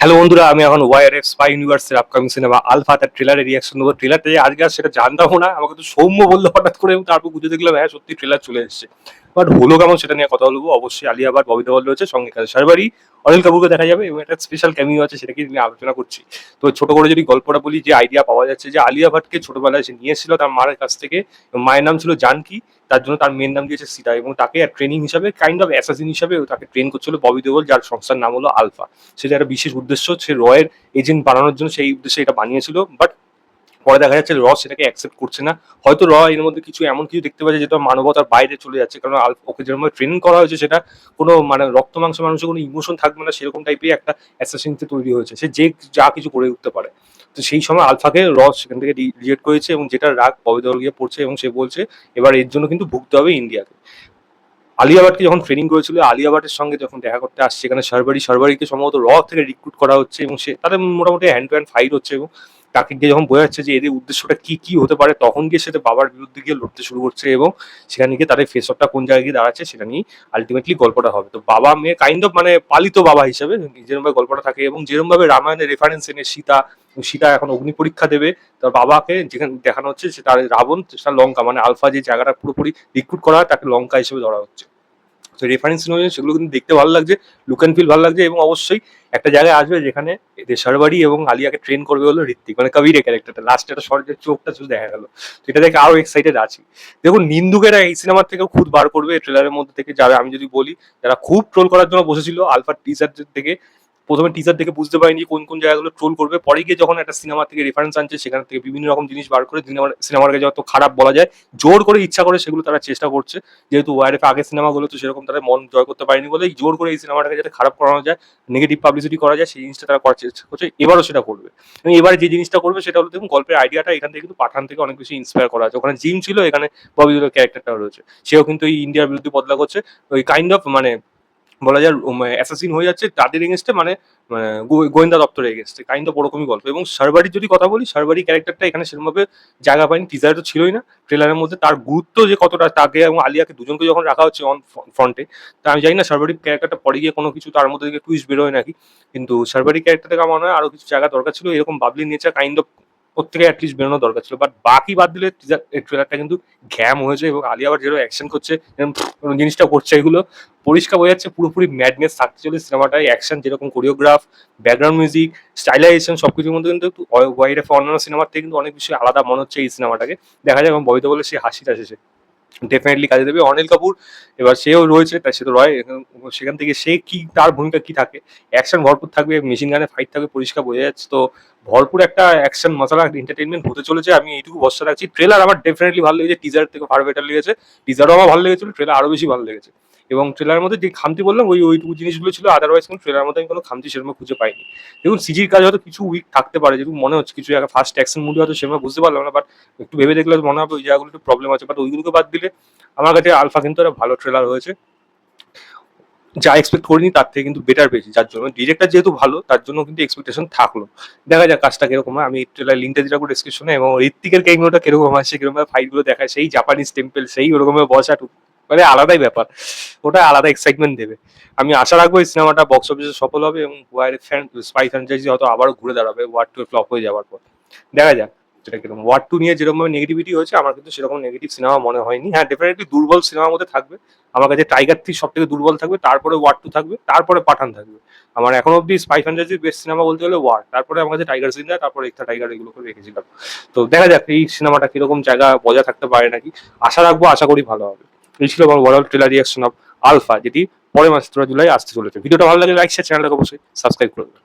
Hello বন্ধুরা, আমি এখন ওয়াইআরএফ স্পাই ইউনিভার্সের আপকামিং সিনেমা আলফা তার ট্রেলারের রিয়াকশন দেবো। ট্রেলারটা যে আজকে আর সেটা জানতামও না, আমাকে তো সৌম্য বললো হঠাৎ করে, এবং তারপর বুঝে দেখলাম হ্যাঁ সত্যি ট্রেলার চলে এসেছে। বাট হলো কেমন সেটা নিয়ে কথা বলবো। অবশ্যই আলিয়া ভাট, ববি দেওয়াল রয়েছে, সঙ্গে শারবারি, অনিল কাপুরকে দেখা যাবে এবং একটা স্পেশাল ক্যামিও আছে, সেটাকে নিয়ে আলোচনা করছি। তো ছোট করে যদি গল্পটা বলি, যে আইডিয়া পাওয়া যাচ্ছে যে আলিয়া ভাটকে ছোটবেলায় সে নিয়ে এসেছিল তার মায়ের কাছ থেকে। মায়ের নাম ছিল জানকি, তার জন্য তার মেয়ের নাম দিয়েছে সীতা, এবং তাকে ট্রেনিং হিসাবে কাইন্ড অফ অ্যাসাসিন হিসাবে তাকে ট্রেন করছিল ববি দেওয়াল, যার সংস্থার নাম হলো আলফা। সেটা একটা বিশেষ উদ্দেশ্য, সে রয়ের এজেন্ট বানানোর জন্য সেই উদ্দেশ্যে এটা বানিয়েছিল। বাট পরে দেখা যাচ্ছে র সেটাকে অ্যাকসেপ্ট করছে না। হয়তো র এর মধ্যে কিছু এমন কিছু দেখতে পাচ্ছে যেটা মানবতার বাইরে চলে যাচ্ছে, কারণ ওকে যেরকম ট্রেন করা হয়েছে সেটা কোনো মানে রক্ত মাংস মানুষের কোনো ইমোশন থাকবে না, সেরকম টাইপের একটা অ্যাসাসিনতে তৈরি হয়েছে, সে যে যা কিছু করে উঠতে পারে। তো সেই সময় আলফাকে র সেখান থেকে রিজেক্ট করেছে, এবং যেটা রাগ ববি দেওয়াল গিয়ে পড়ছে, এবং সে বলছে এবার এর জন্য কিন্তু ভুগতে হবে ইন্ডিয়াকে। আলিয়া ভাটকে যখন ট্রেনিং করেছিল, আলিয়া ভাটের সঙ্গে যখন দেখা করতে আসছে সেখানে শারবারিকে সম্ভবত র থেকে রিক্রুট করা হচ্ছে, এবং সে তাদের মোটামুটি হ্যান্ড টু হ্যান্ড ফাইট হচ্ছে, এবং তাকে গিয়ে যখন বোঝা যাচ্ছে যে এদের উদ্দেশ্যটা কি কি হতে পারে, তখন গিয়ে সেটা বাবার বিরুদ্ধে গিয়ে লড়তে শুরু করছে, এবং সেখানে গিয়ে তাদের ফেস অফটা কোন জায়গায় গিয়ে দাঁড়াচ্ছে সেটা নিয়ে আলটিমেটলি গল্পটা হবে। তো বাবা মেয়ে কাইন্ড অফ মানে পালিত বাবা হিসেবে যেরকম ভাবে গল্পটা থাকে, এবং যেরকম ভাবে রামায়ণের রেফারেন্স এনে সীতা, সীতা এখন অগ্নি পরীক্ষা দেবে, তার বাবাকে যেখানে দেখানো হচ্ছে যে তার রাবণ, সেটা লঙ্কা, মানে আলফা যে জায়গাটা পুরোপুরি রিক্রুট করা হয় তাকে লঙ্কা হিসেবে ধরা হচ্ছে। তো রেফারেন্স অনুযায়ী সেগুলো কিন্তু দেখতে ভালো লাগছে, লুক অ্যান্ড ফিল ভালো লাগছে, এবং অবশ্যই একটা জায়গায় আসবে যেখানে এদের শারবারি এবং আলিয়াকে ট্রেন করবে হলো ঋত্বিক, মানে কবিরের ক্যারেক্টারটা, লাস্টে একটা শর্টের চোখটা শুধু দেখা গেল। তো এটা দেখে আরো এক্সাইটেড আছি। দেখুন, নিন্দুকেরা এই সিনেমার থেকে খুদ বার করবে ট্রেলারের মধ্যে থেকে, যারা আমি যদি বলি যারা খুব ট্রোল করার জন্য বসেছিল আলফার টিজার থেকে, প্রথমে টিজার দেখে বুঝতে পারিনি কোন কোন জায়গাগুলো ট্রোল করবে, পরে গিয়ে যখন একটা সিনেমা থেকে রেফারেন্স আনছে সেখান থেকে বিভিন্ন রকম জিনিস বার করে সিনেমাটাকে যত খারাপ বলা যায়, জোর করে ইচ্ছা করে সেগুলো তারা চেষ্টা করছে। যেহেতু ওয়াইএফ আগের সিনেমাগুলো তো সেরকম তারা মন জয় করতে পারেনি বলে জোর করে এই সিনেমাটাকে যাতে খারাপ করানো যায়, নেগেটিভ পাবলিসিটি করা যায়, সেই জিনিসটা তারা করার চেষ্টা করছে। এবারও সেটা করবে, এবং এবারে যে জিনিসটা করবে সেটা হলো, দেখুন গল্পের আইডিয়াটা এখান থেকে কিন্তু পাঠান থেকে অনেক বেশি ইন্সপায়ার করা আছে। ওখানে জিম ছিল, এখানে ববি দেওয়ালের ক্যারেক্টারটাও রয়েছে, সেও কিন্তু এই ইন্ডিয়ার বিরুদ্ধে বদলা করছে, ওই কাইন্ড অফ মানে বলা যায় অ্যাসাসিন হয়ে যাচ্ছে তাদের এগেনস্টে, মানে গোয়েন্দা দপ্তরের এগেনস্টে, কাইন্ড অফ ওরকমই গল্প। এবং শারবারির যদি কথা বলি, শারবারি ক্যারেক্টারটা এখানে সেরকমভাবে জায়গা পায়নি, টিজারে তো ছিলই না, ট্রেলারের মধ্যে তার গুরুত্ব যে কতটা, তাকে এবং আলিয়াকে দুজনকে যখন রাখা হচ্ছে অন ফ্রন্টে, তা আমি জানি না শারবারি ক্যারেক্টারটা পরে গিয়ে কোনো কিছু তার মধ্যে থেকে টুইস্ট বেরোয় নাকি, কিন্তু শারবারি ক্যারেক্টার থেকে আমার মনে হয় আরো কিছু জায়গা দরকার ছিল, এরকম বাবলি নেচার কাইন্ড অফ প্রত্যেকে অ্যাটলিস্ট বেরোনো দরকার ছিল। বাট বাকি বাদ দিলে ট্রেলারটা কিন্তু ঘ্যাম হয়েছে, এবং আলিয়া আবার যেরকম অ্যাকশন করছে, জিনিসটা করছে, এগুলো পরিষ্কার বোঝা যাচ্ছে পুরোপুরি ম্যাডনেস থাকতে চলে সিনেমাটায়। অ্যাকশন যেরকম, কোরিওগ্রাফ, ব্যাকগ্রাউন্ড মিউজিক, স্টাইলাইজেশন, সবকিছুর মধ্যে কিন্তু ওয়াইড এফ অন্যান্য সিনেমার থেকে কিন্তু অনেক বেশি আলাদা মনে হচ্ছে এই সিনেমাটাকে। দেখা যাক, এবং ববিতা বলে সে হাসিটা শেষে ডেফিনেটলি কাজে দেবে। অনিল কাপুর এবার সেও রয়েছে, তাই সে তো রয়, সেখান থেকে সে কি, তার ভূমিকা কি থাকে, অ্যাকশন ভরপুর থাকবে, মেশিন গানে ফাইট থাকবে, পরিষ্কার বোঝা যাচ্ছে। তো ভরপুর একটা অ্যাকশন মশলা এন্টারটেনমেন্ট হতে চলেছে, আমি এইটুকু ভরসা রাখছি। ট্রেলার আমার ডেফিনেটলি ভালো লেগেছে, টিজার থেকে ফার বেটার লেগেছে, টিজারও আমার ভালো লেগেছিল, ট্রেলার আরো বেশি ভালো লেগেছে। এবং ট্রেলারের মধ্যে যে খামতি বললাম ওইটুকু জিনিসগুলো ছিল, আদারওয়াইজ কিন্তু ট্রেলারের মধ্যে আমি কোনো খামতি সেরকম খুঁজে পাইনি। দেখুন, সিজির কাজ হয়তো কিছু উইক থাকতে পারে, যেটুকু মনে হচ্ছে কিছু জায়গায় ফার্স্ট অ্যাকশন মুভি হয়তো সেরকম বুঝতে পারলাম না, বাট একটু ভেবে দেখলে মনে হবে ওই জায়গাগুলো একটু প্রবলেম আছে। বাট ওইগুলোকে বাদ দিলে আমার কাছে আলফা কিন্তু একটা ভালো ট্রেলার হয়েছে, যা এক্সপেক্ট করিনি তার থেকে কিন্তু বেটার পেয়েছি, যার জন্য ডিরেক্টর যেহেতু ভালো তার জন্য কিন্তু এক্সপেকটেশন থাকলো। দেখা যাক কাজটা কিরকম হয়। আমি ট্রেলার লিঙ্কটা দিতে পারবো ডিসক্রিপশনে, এবং ঋত্বিকের ক্যামিওটা কিরকম আছে, কিরকম ভাবে ফাইট গুলো দেখায়, সেই জাপানিজ টেম্পল, সেই ওরকম ভাবে বসা, মানে আলাদাই ব্যাপার, ওটা আলাদা এক্সাইটমেন্ট দেবে। আমি আশা রাখবো এই সিনেমাটা বক্স অফিসে সফল হবে, এবং স্পাই ফ্র্যাঞ্চাইজি হয়তো আবারও ঘুরে দাঁড়াবে ওয়ার 2 ফ্লপ হয়ে যাওয়ার পর। দেখা যাক সেটা কিরকম। ওয়ার 2 নিয়ে যেরকম ভাবে নেগেটিভিটি হয়েছে, আমার কিন্তু সেরকম নেগেটিভ সিনেমা মনে হয়নি। হ্যাঁ, ডেফিনেটলি দুর্বল সিনেমার মধ্যে থাকবে, আমার কাছে টাইগার 3 সব থেকে দুর্বল থাকবে, তারপরে ওয়ার 2 থাকবে, তারপরে পাঠান থাকবে। আমার এখন অব্দি স্পাই ফ্র্যাঞ্চাইজির বেস্ট সিনেমা বলতে গেলে ওয়ার, তারপরে আমার কাছে টাইগার জিন্দা, তারপরে একটা টাইগার, এগুলো করে রেখেছিলাম। তো দেখা যাক এই সিনেমাটা কিরকম জায়গা বজায় থাকতে পারে নাকি, আশা রাখবো, আশা করি ভালো হবে। এই ছিল আমার overall trailer reaction of Alpha, যেটি পরের মাস 17 জুলাই আসতে চলেছে। ভিডিওটা ভালো লাগলে লাইক শেয়ার, চ্যানেলটাকে অবশ্যই সাবস্ক্রাইব করবে।